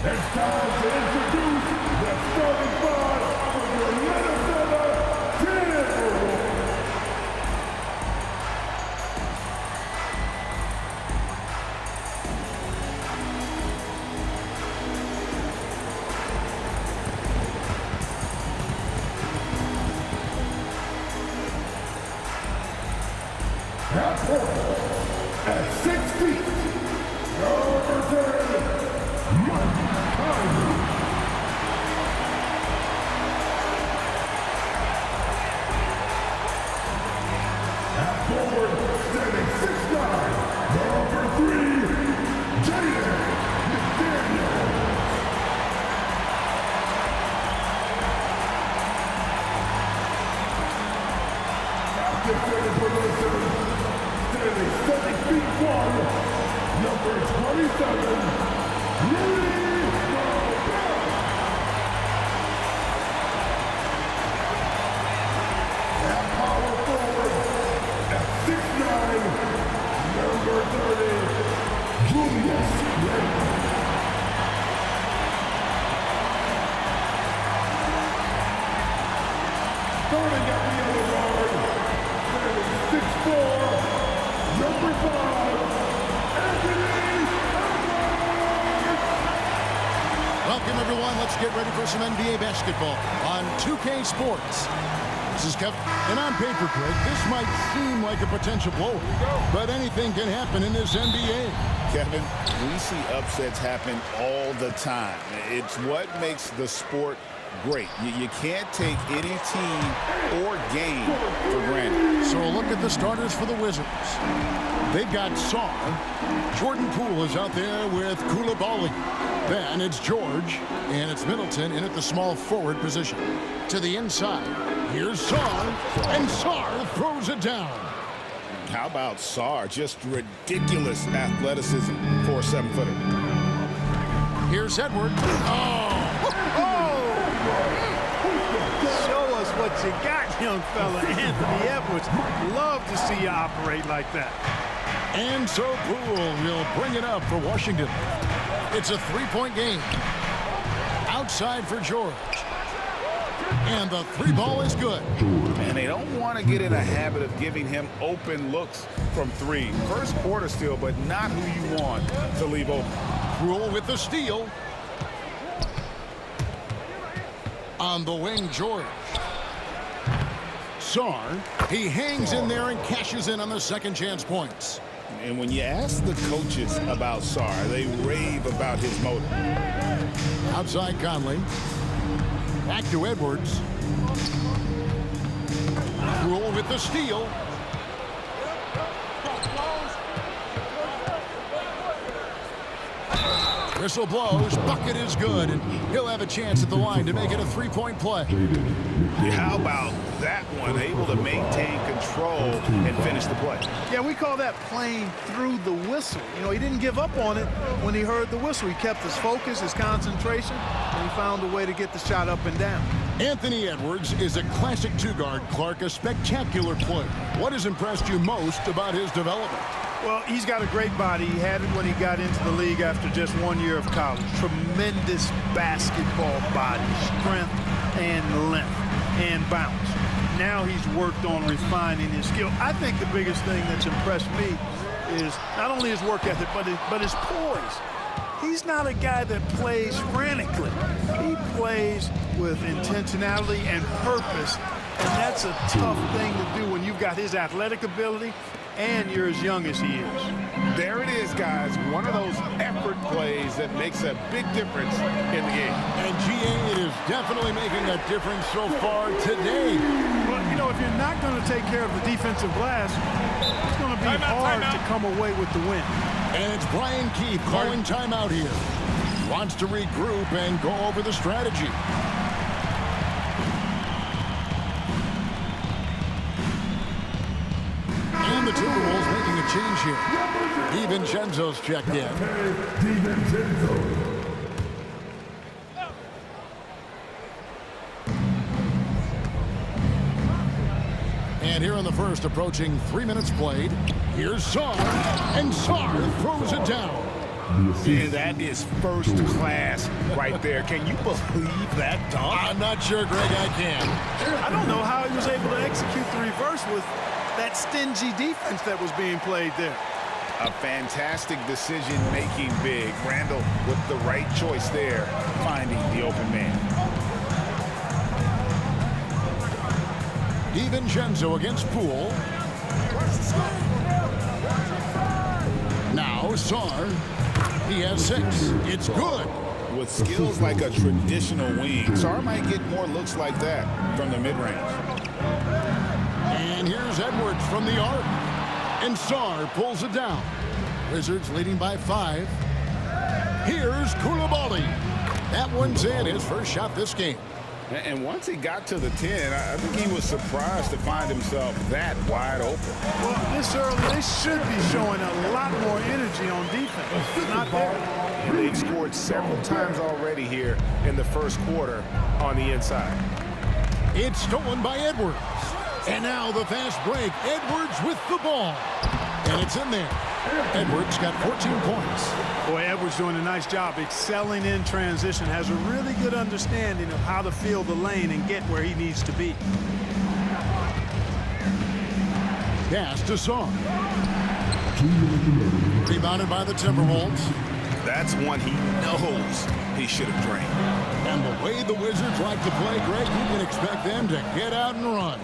It's time to introduce the starting five for your Minnesota Timberwolves. At point, at 6 feet, number 10, Mike Conley. At forward, standing 6'9", number 3, Jaden McDaniels. At defensive position, standing 7 feet 1, number 27, Rudy Gobert. At power forward, at 6'9", number 30, Julius Randle. Starting at the other guard, standing 6'4", number 5, Anthony Edwards. Welcome, everyone. Let's get ready for some NBA basketball on 2K Sports. This is Kevin, and on paper, Greg, this might seem like a potential blow, but anything can happen in this NBA. Kevin, we see upsets happen all the time. It's what makes the sport great. You can't take any team or game for granted. So a look at the starters for the Wizards. They've got Sarr. Jordan Poole is out there with Coulibaly. Then it's George, and it's Middleton in at the small forward position. To the inside, here's Sarr, and Sarr throws it down. How about Sarr? Just ridiculous athleticism for a 7-footer. Here's Edwards. Oh! Show us what you got, young fella. Anthony Edwards. Love to see you operate like that. And so Poole will bring it up for Washington. It's a three-point game. Outside for George. And the three ball is good. And they don't want to get in a habit of giving him open looks from three. First quarter still, but not who you want to leave open. Rule with the steal. On the wing, George. Sarr, he hangs in there and cashes in on the second chance points. And when you ask the coaches about Sarr, they rave about his motor. Outside Conley. Back to Edwards. Rule with the steal. Whistle blows, bucket is good, and he'll have a chance at the line to make it a three-point play. How about that one? Able to maintain control and finish the play. Yeah, we call that playing through the whistle. You know, he didn't give up on it when he heard the whistle. He kept his focus, his concentration, and he found a way to get the shot up and down. Anthony Edwards is a classic two-guard, Clark, a spectacular player. What has impressed you most about his development? Well, he's got a great body. He had it when he got into the league after just 1 year of college. Tremendous basketball body, strength and length and bounce. Now he's worked on refining his skill. I think the biggest thing that's impressed me is not only his work ethic, but his poise. He's not a guy that plays frantically. He plays with intentionality and purpose, and that's a tough thing to do when you've got his athletic ability and you're as young as he is. There it is, guys. One of those effort plays that makes a big difference in the game. And GA, it is definitely making a difference so far today. Well, you know, if you're not going to take care of the defensive glass, it's going to be hard to come away with the win. And it's Brian Keith calling timeout here. Wants to regroup and go over the strategy. And the Timberwolves making a change here. DiVincenzo's checked in. DiVincenzo. And here in the first, approaching 3 minutes played, here's Sarr, and Sarr throws it down. And that is first class right there. Can you believe that dunk? I'm not sure, Greg, I can. I don't know how he was able to execute the reverse with that stingy defense that was being played there. A fantastic decision-making big. Randall with the right choice there, finding the open man. DiVincenzo against Poole. Now Sarr. He has 6. It's good. With skills like a traditional wing, Sarr might get more looks like that from the mid-range. And here's Edwards from the arc. And Sarr pulls it down. Wizards leading by 5. Here's Coulibaly. That one's in, his first shot this game. And once he got to the 10, I think he was surprised to find himself that wide open. Well, this early, they should be showing a lot more energy on defense. It's not there. And they've scored several times already here in the first quarter on the inside. It's stolen by Edwards. And now the fast break. Edwards with the ball. And it's in there. Edwards got 14 points. Boy, Edwards doing a nice job excelling in transition. Has a really good understanding of how to field the lane and get where he needs to be. Pass to Sarr. Rebounded by the Timberwolves. That's one he knows he should have drained. And the way the Wizards like to play, Greg, you can expect them to get out and run.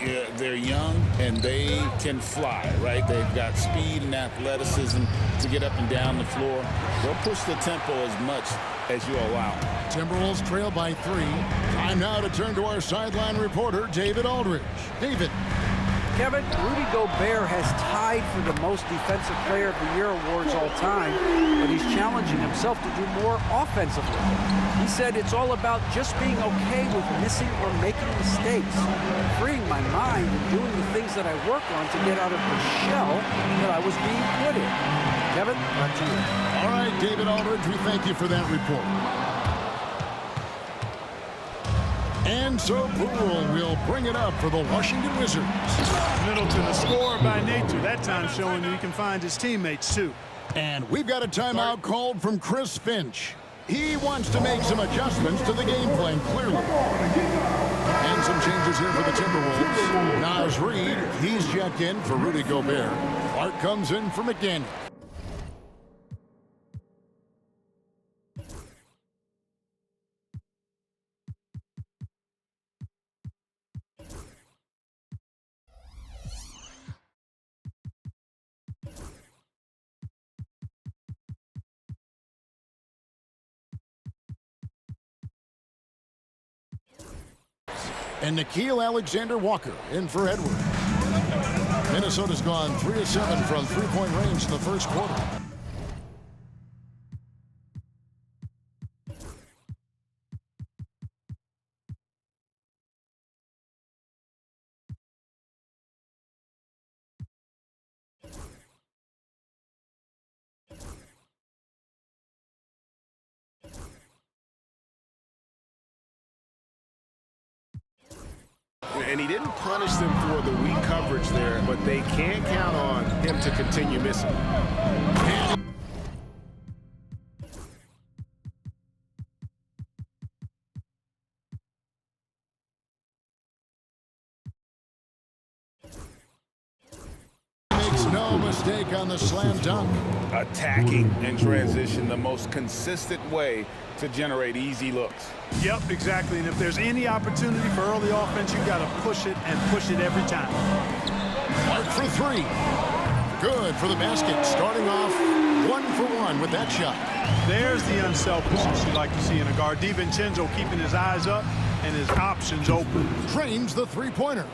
Yeah, they're young and they can fly, right? They've got speed and athleticism to get up and down the floor. They'll push the tempo as much as you allow. Timberwolves trail by 3. Time now to turn to our sideline reporter, David Aldridge. David. Kevin, Rudy Gobert has tied for the most Defensive Player of the Year awards all time, but he's challenging himself to do more offensively. He said it's all about just being okay with missing or making mistakes, freeing my mind and doing the things that I work on to get out of the shell that I was being put in. Kevin, back to you. All right, David Aldridge, we thank you for that report. And so Poole will bring it up for the Washington Wizards. Middleton, a scorer by nature, that time showing that he can find his teammates too. And we've got a timeout called from Chris Finch. He wants to make some adjustments to the game plan, clearly. And some changes here for the Timberwolves. Naz Reid, he's checked in for Rudy Gobert. Clark comes in for McDaniel. And Nickeil Alexander-Walker in for Edwards. Minnesota's gone 3 of 7 from three-point range in the first quarter. And he didn't punish them for the weak coverage there, but they can count on him to continue missing. Makes no mistake on the slam dunk. Attacking in transition, the most consistent way to generate easy looks. Yep, exactly. And if there's any opportunity for early offense, you got to push it and push it every time. Clark for 3. Good for the basket. Starting off 1 for 1 with that shot. There's the unselfishness you like to see in a guard. DiVincenzo keeping his eyes up and his options open. Drains the three-pointer.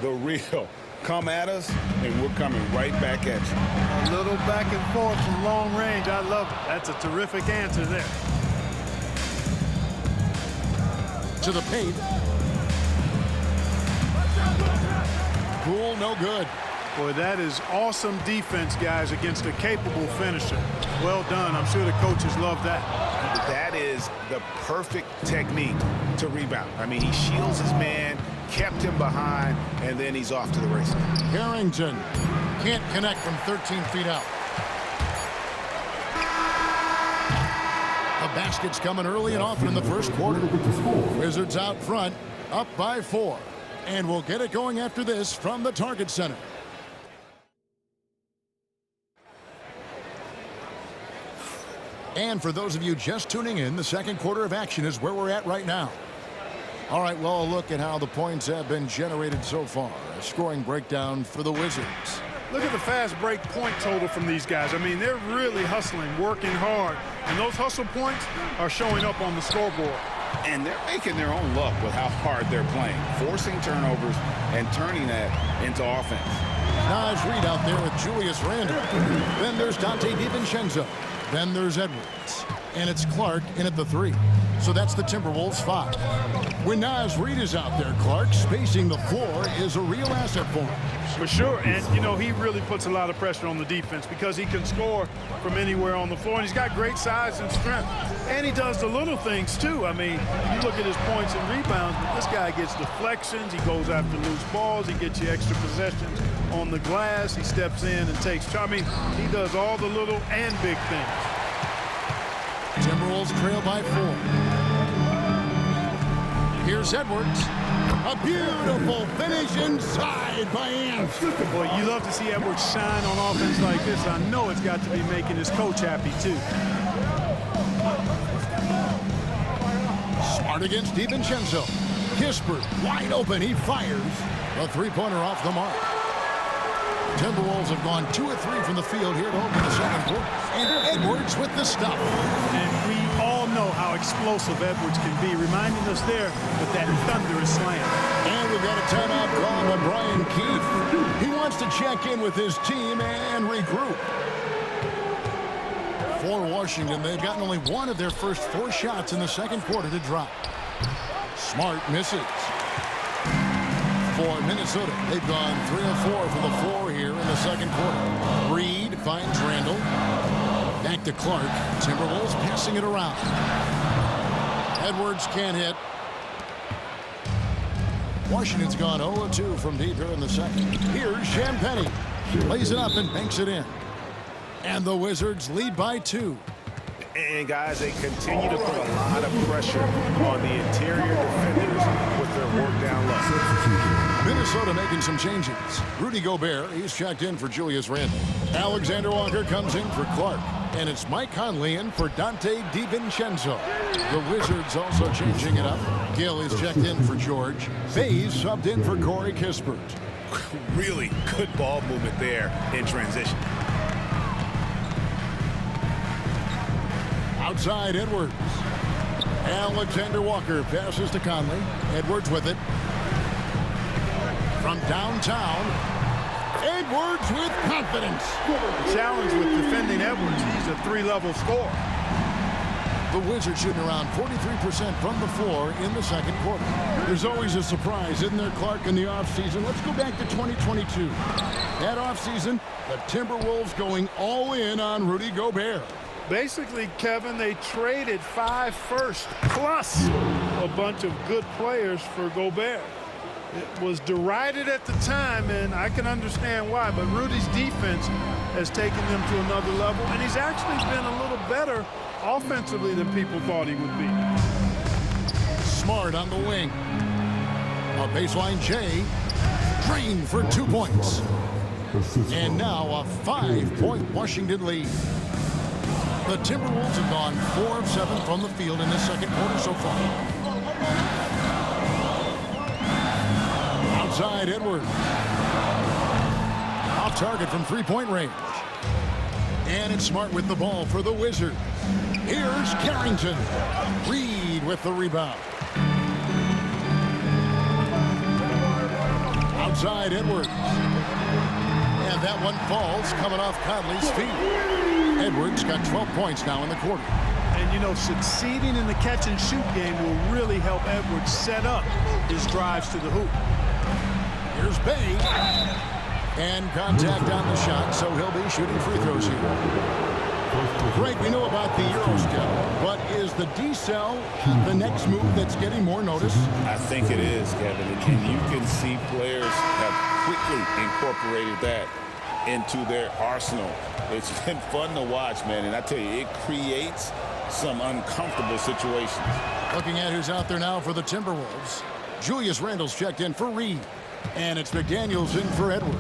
The real. Come at us, and we're coming right back at you. A little back and forth from long range. I love it. That's a terrific answer there. To the paint. Poole, no good. Boy, that is awesome defense, guys, against a capable finisher. Well done. I'm sure the coaches love that. That is the perfect technique to rebound. I mean, he shields his man, kept him behind, and then he's off to the races. Harrington can't connect from 13 feet out. Baskets coming early and often in the first quarter. Wizards out front, up by 4. And we'll get it going after this from the Target Center. And for those of you just tuning in, the second quarter of action is where we're at right now. All right, well, a look at how the points have been generated so far. A scoring breakdown for the Wizards. Look at the fast break point total from these guys. I mean, they're really hustling, working hard. And those hustle points are showing up on the scoreboard. And they're making their own luck with how hard they're playing, forcing turnovers and turning that into offense. Naz Reid out there with Julius Randle. Then there's Dante DiVincenzo. Then there's Edwards. And it's Clark in at the 3. So that's the Timberwolves 5. When Naz Reid is out there, Clark spacing the floor is a real asset for him. For sure, and you know, he really puts a lot of pressure on the defense because he can score from anywhere on the floor, and he's got great size and strength. And he does the little things too. I mean, you look at his points and rebounds, but this guy gets deflections, he goes after loose balls, he gets you extra possessions on the glass, he steps in and takes charge. I mean, he does all the little and big things. Timberwolves trail by 4. Here's Edwards. A beautiful finish inside by Ant. Boy, you love to see Edwards shine on offense like this. I know it's got to be making his coach happy, too. Smart against DiVincenzo. Kispert wide open. He fires. A three-pointer off the mark. Timberwolves have gone 2 of 3 from the field here to open the second quarter. And Edwards with the stop. And we all know how explosive Edwards can be, reminding us there with that thunderous slam. And we've got a timeout called by Brian Keefe. He wants to check in with his team and regroup. For Washington, they've gotten only 1 of their first 4 shots in the second quarter to drop. Smart misses. For Minnesota, they've gone 3 of 4 from the floor here in the second quarter. Reid finds Randle. Back to Clark. Timberwolves passing it around. Edwards can't hit. Washington's gone 0 of 2 from deep here in the second. Here's Champagnie. Lays it up and banks it in. And the Wizards lead by 2. And guys, they continue to put a lot of pressure on the interior defenders with their work down low. Minnesota making some changes. Rudy Gobert, he's checked in for Julius Randle. Alexander Walker comes in for Clark. And it's Mike Conley in for Dante DiVincenzo. The Wizards also changing it up. Gill is checked in for George. Faze subbed in for Corey Kispert. Really good ball movement there in transition. Outside Edwards. Alexander Walker passes to Conley. Edwards with it. From downtown, Edwards with confidence. The challenge with defending Edwards, he's a 3-level scorer. The Wizards shooting around 43% from the floor in the second quarter. There's always a surprise, isn't there, Clark, in the offseason? Let's go back to 2022. That offseason, the Timberwolves going all in on Rudy Gobert. Basically, Kevin, they traded 5 firsts plus a bunch of good players for Gobert. It was derided at the time, and I can understand why, but Rudy's defense has taken them to another level, and he's actually been a little better offensively than people thought he would be. Smart on the wing. A baseline J. Drained for 2 points. And now a 5-point Washington lead. The Timberwolves have gone 4 of 7 from the field in this second quarter so far. Outside Edwards. Off target from 3-point range. And it's Smart with the ball for the Wizards. Here's Carrington. Reid with the rebound. Outside Edwards. And that one falls coming off Conley's feet. Edwards got 12 points now in the quarter. And, you know, succeeding in the catch-and-shoot game will really help Edwards set up his drives to the hoop. Here's Bay. And contact on the shot, so he'll be shooting free throws here. Greg, we know about the Eurostep, but is the D-cell the next move that's getting more notice? I think it is, Kevin, and you can see players have quickly incorporated that into their arsenal. It's been fun to watch, man, and I tell you, it creates some uncomfortable situations. Looking at who's out there now for the Timberwolves. Julius Randle's checked in for Reed. And it's McDaniels in for Edwards.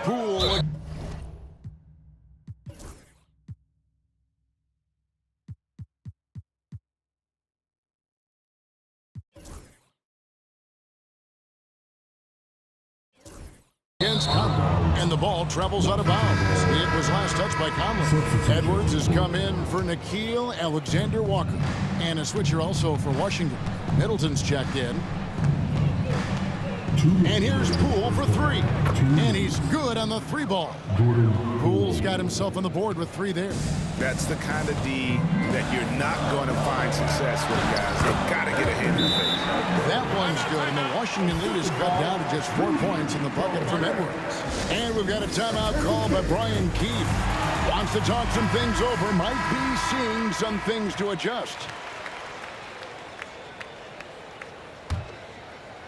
Poole. Against Conley, and the ball travels out of bounds. It was last touched by Conley. Edwards has come in for Nickeil Alexander-Walker. And a switcher also for Washington. Middleton's checked in. And here's Poole for three. And he's good on the three ball. Poole's got himself on the board with three there. That's the kind of D that you're not going to find success with, guys. They've got to get a hand in the face. That one's good, and the Washington lead is cut down to just 4 points in the bucket from Edwards. And we've got a timeout called by Brian Keefe. Wants to talk some things over, might be seeing some things to adjust.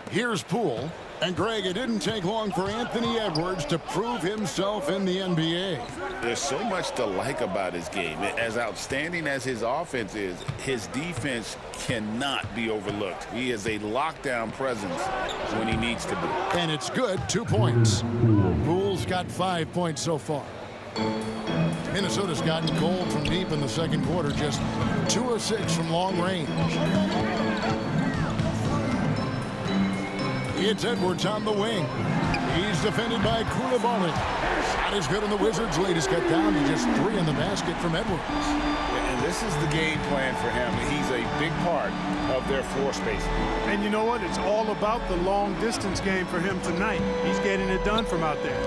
Here's Poole. And Greg, it didn't take long for Anthony Edwards to prove himself in the NBA. There's so much to like about his game. As outstanding as his offense is, his defense cannot be overlooked. He is a lockdown presence when he needs to be. And it's good, 2 points. Poole's got 5 points so far. Minnesota's gotten cold from deep in the second quarter, just 2 of 6 from long range. It's Edwards on the wing. He's defended by Koulibaly. Shot is good, and the Wizards' lead is cut down to just 3 in the basket from Edwards. And this is the game plan for him. He's a big part of their floor spacing. And you know what? It's all about the long-distance game for him tonight. He's getting it done from out there.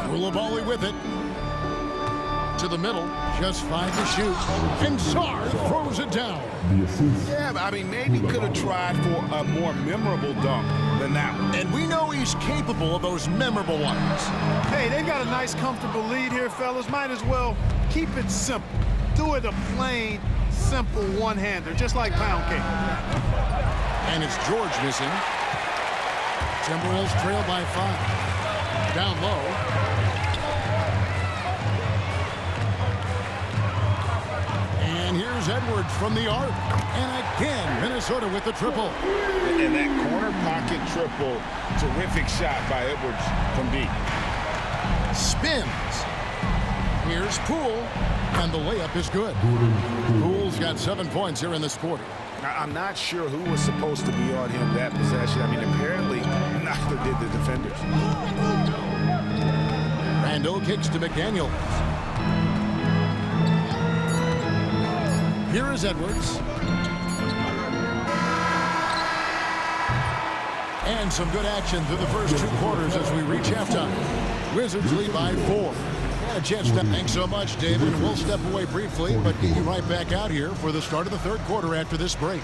Koulibaly with it. To the middle, just 5 to shoot. And Sarr throws it down. Yeah, but I mean, maybe could have tried for a more memorable dunk than that one. And we know he's capable of those memorable ones. Hey, they've got a nice, comfortable lead here, fellas. Might as well keep it simple. Do it a plain, simple one-hander, just like pound cake. And it's George missing. Timberwolves trail by 5. Down low. And here's Edwards from the arc. And again, Minnesota with the triple. And that corner pocket triple, terrific shot by Edwards from deep. Spins. Here's Poole. And the layup is good. Poole's got 7 points here in this quarter. I'm not sure who was supposed to be on him that possession. I mean, apparently neither did the defenders. Randle kicks to McDaniels. Here is Edwards. And some good action through the first 2 quarters as we reach halftime. Wizards lead by 4. Had a chance to thanks so much, David. We'll step away briefly, but get you right back out here for the start of the third quarter after this break.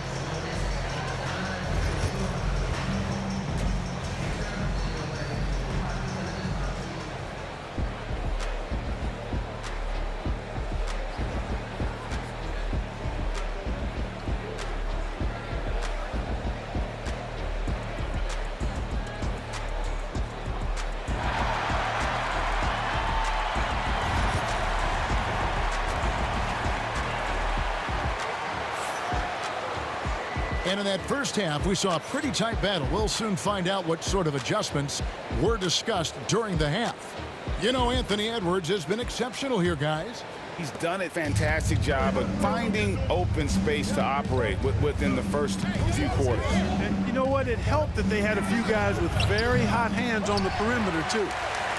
And in that first half, we saw a pretty tight battle. We'll soon find out what sort of adjustments were discussed during the half. You know, Anthony Edwards has been exceptional here, guys. He's done a fantastic job of finding open space to operate within the first few quarters. And you know what? It helped that they had a few guys with very hot hands on the perimeter, too.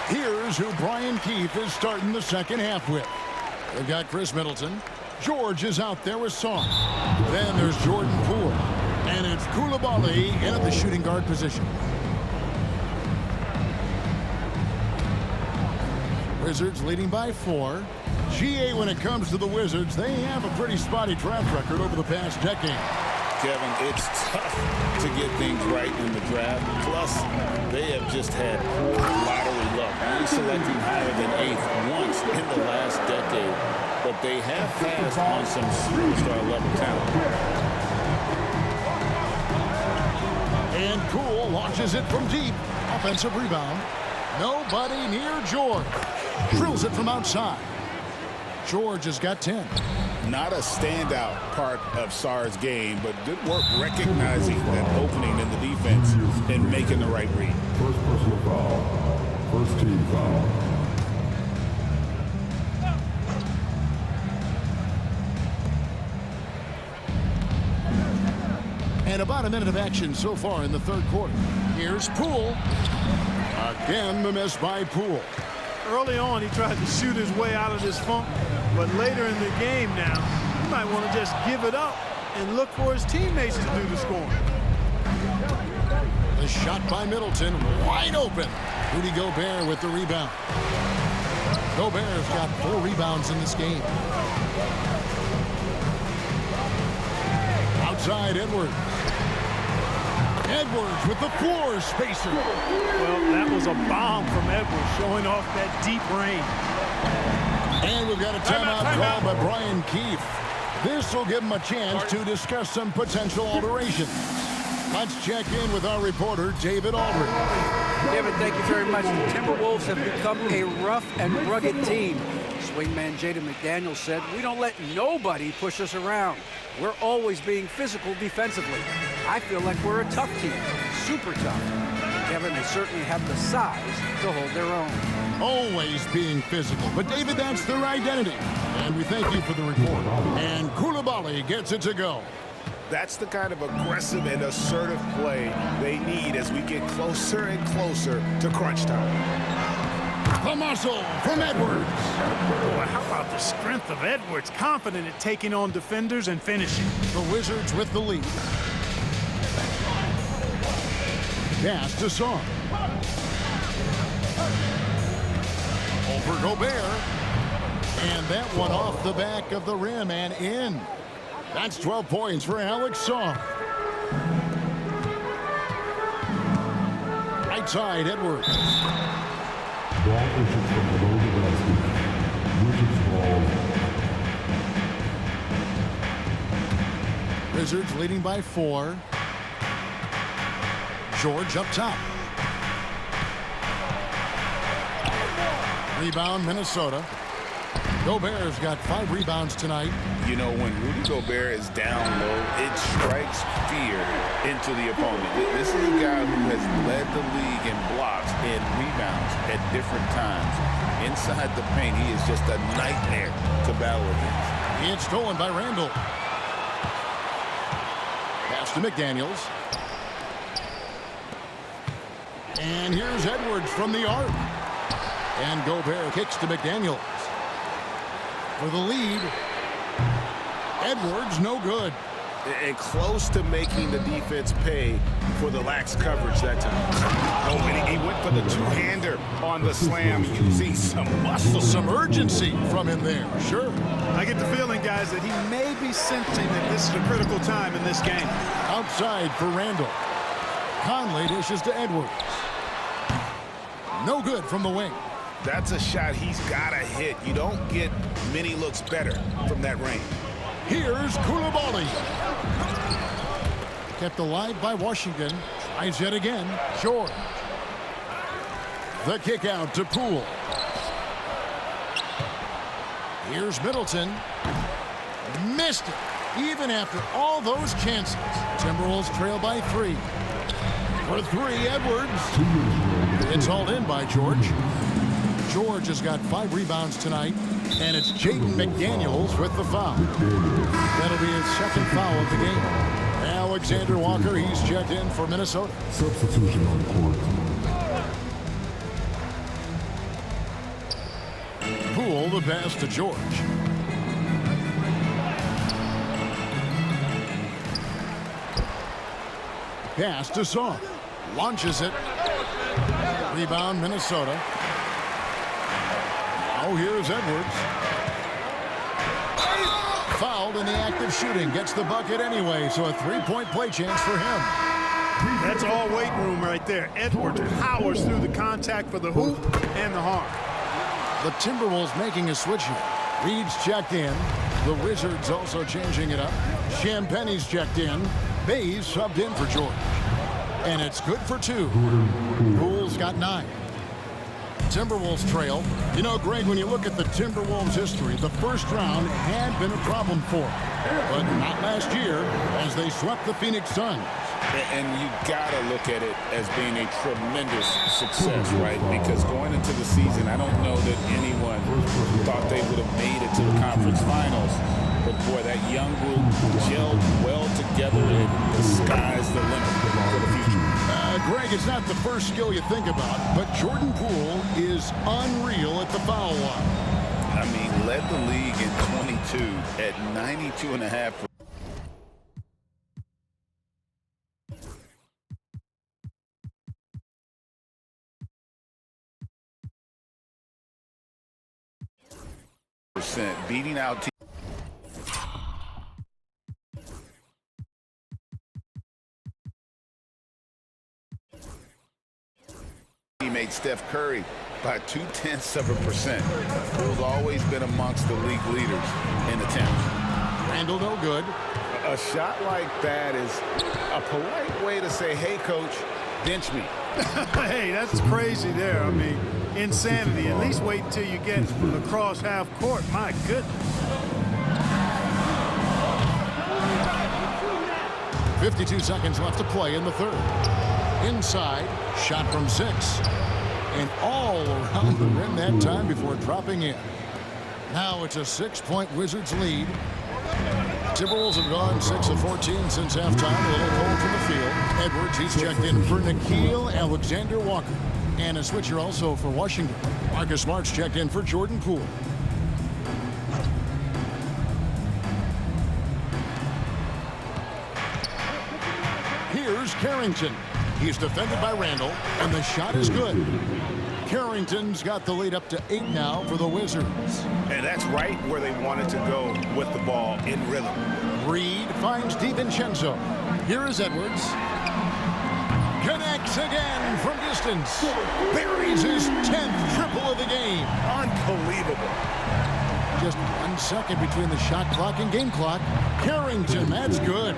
Here's who Brian Keefe is starting the second half with. They've got Chris Middleton. George is out there with Sarr. Then there's Jordan Poole. And it's Koulibaly in at the shooting guard position. Wizards leading by 4. GA, when it comes to the Wizards, they have a pretty spotty track record over the past decade. Kevin, it's tough to get things right in the draft. Plus, they have just had poor lottery luck, only selecting higher than 8th once in the last decade. But they have passed on some superstar-level talent. And Poole launches it from deep. Offensive rebound. Nobody near George. Drills it from outside. George has got 10. Not a standout part of Sarr's game, but good work recognizing that opening in the defense and making the right read. First personal foul. First team foul. And about a minute of action so far in the third quarter. Here's Poole. Again, the miss by Poole. Early on, he tried to shoot his way out of this funk, but later in the game now, he might want to just give it up and look for his teammates to do the scoring. The shot by Middleton, wide open. Rudy Gobert with the rebound. Gobert's got 4 rebounds in this game. Outside Edwards. Edwards with the floor spacer. Well, that was a bomb from Edwards, showing off that deep range. And we've got a timeout called by Brian Keefe. This will give him a chance to discuss some potential alterations. Let's check in with our reporter, David Aldridge. David, thank you very much. The Timberwolves have become a rough and rugged team. Swingman Jaden McDaniels said, "We don't let nobody push us around. We're always being physical defensively. I feel like we're a tough team, super tough." Kevin, they certainly have the size to hold their own. Always being physical, but David, that's their identity. And we thank you for the report. And Coulibaly gets it to go. That's the kind of aggressive and assertive play they need as we get closer and closer to crunch time. The muscle from Edwards. Boy, how about the strength of Edwards, confident at taking on defenders and finishing. The Wizards with the lead. Pass to Song. Over Gobert. And that one off the back of the rim and in. That's 12 points for Alex Song. Right side, Edwards. Ball issued from below the basket. Wizards ball. Wizards leading by 4. George up top. Rebound, Minnesota. Gobert's got 5 rebounds tonight. You know, when Rudy Gobert is down low, it strikes fear into the opponent. This is a guy who has led the league in blocks and rebounds at different times. Inside the paint, he is just a nightmare to battle against. It's stolen by Randall. Pass to McDaniels. And here's Edwards from the arc. And Gobert kicks to McDaniels. For the lead. Edwards, no good. And close to making the defense pay for the lax coverage that time. Oh, and he went for the two-hander on the slam using some muscle. Some urgency from him there, sure. I get the feeling, guys, that he may be sensing that this is a critical time in this game. Outside for Randall. Conley dishes to Edwards. No good from the wing. That's a shot he's got to hit. You don't get many looks better from that range. Here's Coulibaly. Kept alive by Washington. Tries yet again. George. The kick out to Poole. Here's Middleton. Missed it. Even after all those chances. Timberwolves trail by 3. For 3, Edwards. It's hauled in by George. George has got 5 rebounds tonight, and it's Jaden McDaniels with the foul. That'll be his second foul of the game. Alexander Walker, he's checked in for Minnesota. Substitution on court. Poole, the pass to George. Pass to Song. Launches it. Rebound, Minnesota. Oh, here's Edwards. Fouled in the act of shooting. Gets the bucket anyway, so a 3-point play chance for him. That's all weight room right there. Edwards powers through the contact for the hoop and the harm. The Timberwolves making a switch here. Reed's checked in. The Wizards also changing it up. Champagne's checked in. Bays subbed in for George. And it's good for 2. Poole's got 9. Timberwolves trail. You know, Greg, when you look at the Timberwolves' history, the first round had been a problem for them. But not last year as they swept the Phoenix Suns. And you got to look at it as being a tremendous success, right? Because going into the season, I don't know that anyone thought they would have made it to the conference finals. But, boy, that young group gelled well together, and the sky's the limit for the future. Greg, it's not the first skill you think about, but Jordan Poole is unreal at the foul line. I mean, led the league in 22 at 92.5%. Beating out teammate Steph Curry by 0.2%. Who's always been amongst the league leaders in attempts. Randall no good. A shot like that is a polite way to say, hey, coach, bench me. Hey, that's crazy there. I mean, insanity. At least wait until you get across half court. My goodness. 52 seconds left to play in the third. Inside, shot from 6. And all around the rim that time before dropping in. Now it's a 6-point Wizards lead. Timberwolves have gone 6 of 14 since halftime. A little cold from the field. Edwards, he's checked in for Nickeil Alexander-Walker. And a switcher also for Washington. Marcus Smart's checked in for Jordan Poole. Here's Carrington. He's defended by Randall, and the shot is good. Carrington's got the lead up to 8 now for the Wizards. And that's right where they wanted to go with the ball in rhythm. Reed finds DiVincenzo. Here is Edwards. Connects again from distance. Buries his 10th triple of the game. Unbelievable. Just 1 second between the shot clock and game clock. Carrington, that's good.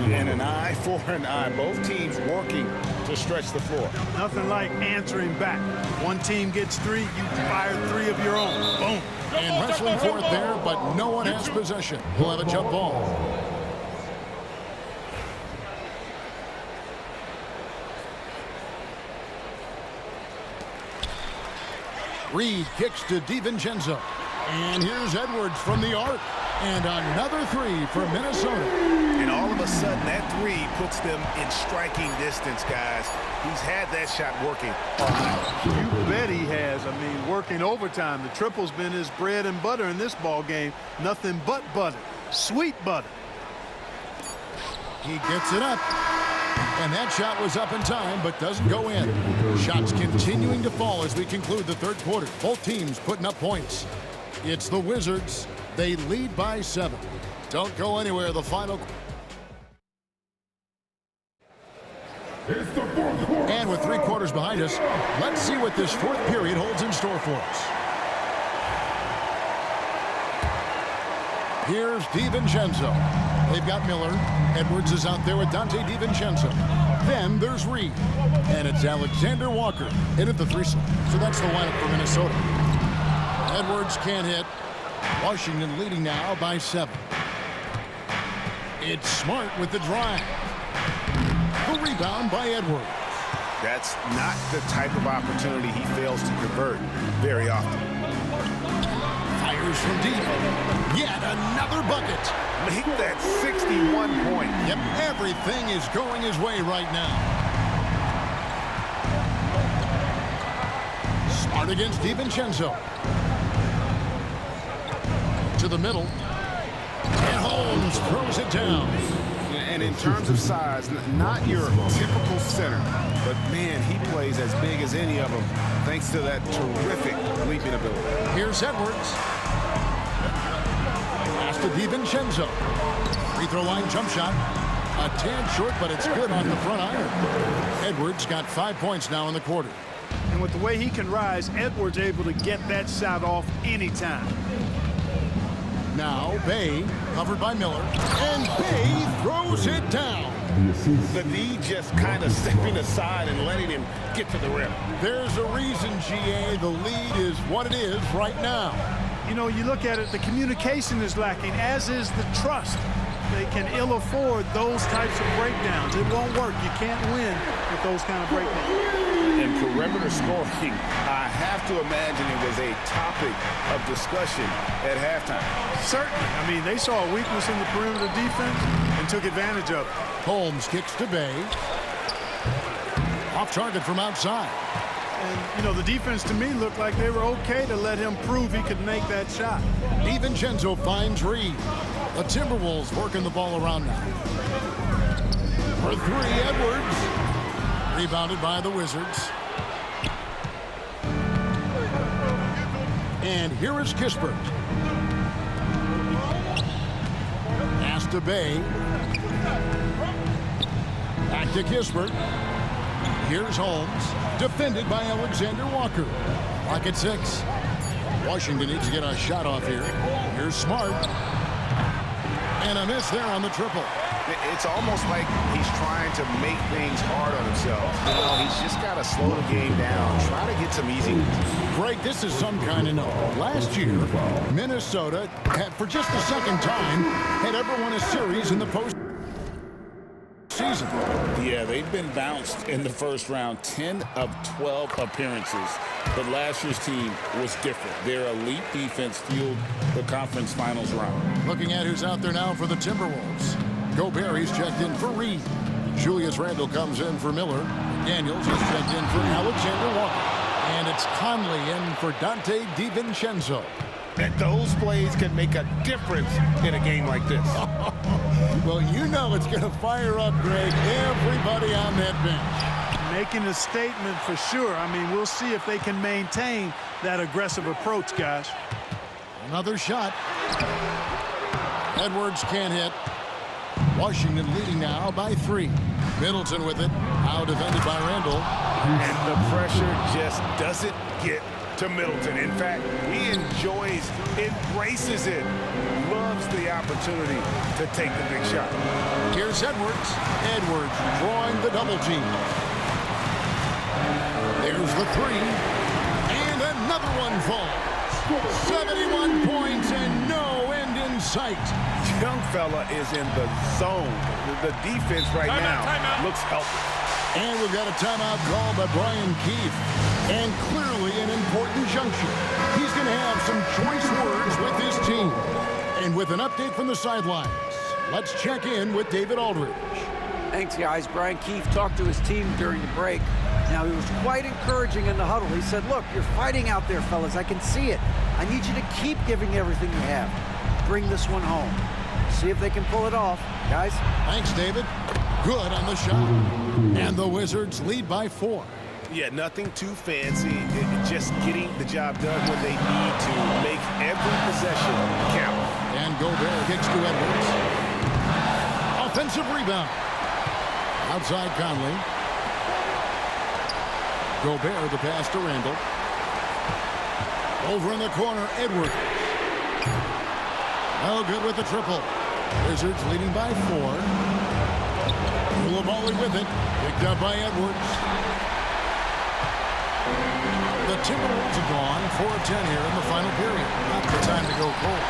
And an eye for an eye. Both teams working to stretch the floor. Nothing like answering back. One team gets 3, you fire 3 of your own. Boom. And wrestling for it there, but no one has possession. We'll have a jump ball. Reed kicks to DiVincenzo. And here's Edwards from the arc. And another 3 for Minnesota. And all of a sudden, that 3 puts them in striking distance, guys. He's had that shot working all night. You bet he has. I mean, working overtime. The triple's been his bread and butter in this ball game. Nothing but butter. Sweet butter. He gets it up. And that shot was up in time, but doesn't go in. Shots continuing to fall as we conclude the third quarter. Both teams putting up points. It's the Wizards. They lead by 7. Don't go anywhere. The final. And with 3 quarters behind us, let's see what this fourth period holds in store for us. Here's DiVincenzo. They've got Miller. Edwards is out there with Dante DiVincenzo. Then there's Reed. And it's Alexander Walker in at the 3 slot. So that's the lineup for Minnesota. Edwards can't hit. Washington leading now by 7. It's Smart with the drive. The rebound by Edwards. That's not the type of opportunity he fails to convert very often. Fires from deep. Yet another bucket. Make that 61 point. Yep, everything is going his way right now. Smart against DiVincenzo. To the middle. And Holmes throws it down. And in terms of size, not your typical center, but man, he plays as big as any of them thanks to that terrific leaping ability. Here's Edwards. Pass to DiVincenzo. Free throw line jump shot. A tad short, but it's good on the front iron. Edwards got 5 points now in the quarter. And with the way he can rise, Edwards able to get that shot off anytime. Now Bay, covered by Miller, and Bay throws it down. The D just kind of stepping aside and letting him get to the rim. There's a reason, GA, the lead is what it is right now. You know, you look at it, the communication is lacking, as is the trust. They can ill afford those types of breakdowns. It won't work. You can't win with those kind of breakdowns. In perimeter scoring, I have to imagine it was a topic of discussion at halftime. Certainly. I mean, they saw a weakness in the perimeter defense and took advantage of it. Holmes kicks to Bay. Off target from outside. And, you know, the defense to me looked like they were okay to let him prove he could make that shot. DiVincenzo finds Reed. The Timberwolves working the ball around now. For three, Edwards. Rebounded by the Wizards. And here is Kispert. Pass to Bay. Back to Kispert. Here's Holmes. Defended by Alexander Walker. Clock at 6. Washington needs to get a shot off here. Here's Smart. And a miss there on the triple. It's almost like he's trying to make things hard on himself. You know, he's just got to slow the game down, try to get some easy ones. Greg, this is some kind of note. Last year, Minnesota had, for just the second time, had ever won a series in the postseason. Yeah, they've been bounced in the first round, 10 of 12 appearances. But last year's team was different. Their elite defense fueled the conference finals round. Looking at who's out there now for the Timberwolves. Gobert, he's checked in for Reed. Julius Randle comes in for Miller. Daniels is checked in for Alexander Walker. And it's Conley in for Dante DiVincenzo. And those plays can make a difference in a game like this. Well, you know it's going to fire up, Greg, everybody on that bench. Making a statement for sure. I mean, we'll see if they can maintain that aggressive approach, guys. Another shot. Edwards can't hit. Washington leading now by 3. Middleton with it. Now defended by Randle. And the pressure just doesn't get to Middleton. In fact, he enjoys, embraces it, loves the opportunity to take the big shot. Here's Edwards. Edwards drawing the double team. There's the 3. And another one falls. 71 points and no end in sight. Young fella is in the zone. The defense right now looks helpless. And we've got a timeout called by Brian Keefe. And clearly an important juncture. He's going to have some choice words with his team. And with an update from the sidelines, let's check in with David Aldridge. Thanks, guys. Brian Keefe talked to his team during the break. Now, he was quite encouraging in the huddle. He said, look, you're fighting out there, fellas. I can see it. I need you to keep giving everything you have. Bring this one home. See if they can pull it off, guys. Thanks, David. Good on the shot. And the Wizards lead by 4. Yeah, nothing too fancy. Just getting the job done when they need to. Make every possession count. And Gobert kicks to Edwards. Offensive rebound. Outside Conley. Gobert, the pass to Randle. Over in the corner, Edwards. Oh, good with the triple. Wizards leading by 4. Coulibaly with it. Picked up by Edwards. The Timberwolves have gone 4-10 here in the final period. Not the time to go cold.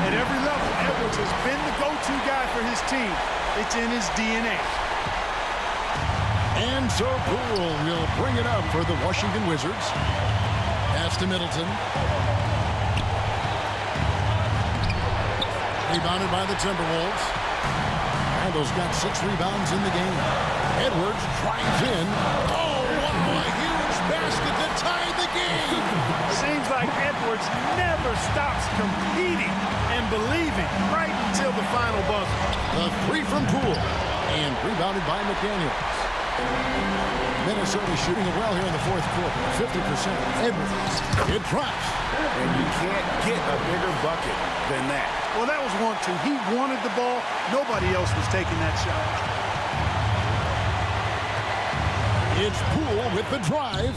At every level, Edwards has been the go-to guy for his team. It's in his DNA. And so Poole will bring it up for the Washington Wizards. Pass to Middleton. Rebounded by the Timberwolves. Randle's got 6 rebounds in the game. Edwards drives in. Oh, what a huge basket to tie the game. Seems like Edwards never stops competing and believing right until the final buzzer. The 3 from Poole. And rebounded by McDaniels. Minnesota shooting it well here in the 4th quarter. 50%. Edwards. It drops. And you can't get a bigger bucket than that. Well, that was 1-2. He wanted the ball. Nobody else was taking that shot. It's Poole with the drive.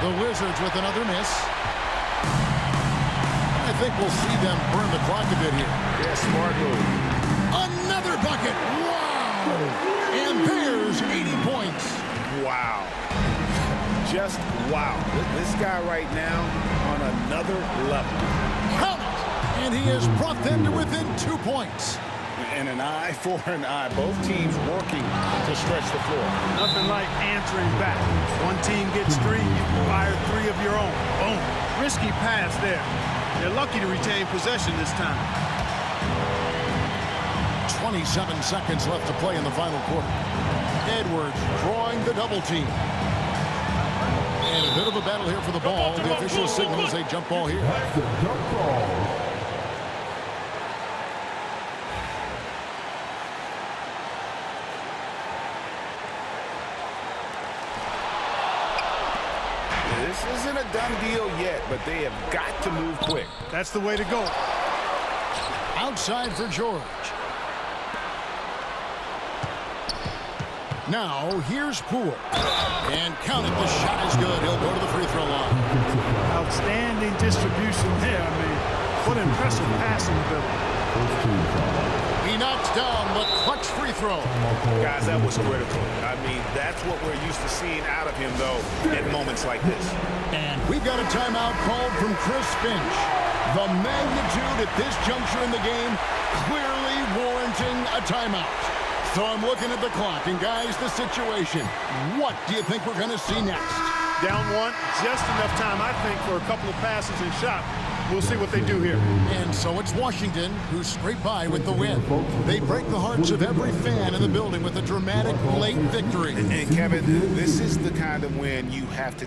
The Wizards with another miss. think we'll see them burn the clock a bit here. Yeah, smart move. Another bucket. Wow. And there's 80 points. Wow. Just wow. This guy right now on another level. Count it. And he has brought them to within 2 points. And an eye for an eye. Both teams working to stretch the floor. Nothing like answering back. One team gets 3, you fire 3 of your own. Boom. Risky pass there. They're lucky to retain possession this time. 27 seconds left to play in the final quarter. Edwards drawing the double team. And a bit of a battle here for the ball. The official signals a jump ball here. That's a jump ball. This isn't a done deal yet, but they have got to move quick. That's the way to go. Outside for George. Now, here's Poole. And count it, the shot is good. He'll go to the free throw line. Outstanding distribution there. I mean, what impressive passing ability. He knocks down the clutch free throw. Guys, that was critical. I mean, that's what we're used to seeing out of him, though, at moments like this. And we've got a timeout called from Chris Finch. The magnitude at this juncture in the game clearly warranting a timeout. So I'm looking at the clock, and guys, the situation. What do you think we're going to see next? Down 1, just enough time, I think, for a couple of passes and shot. We'll see what they do here. And so it's Washington who scrape by with the win. They break the hearts of every fan in the building with a dramatic late victory. And Kevin, this is the kind of win you have to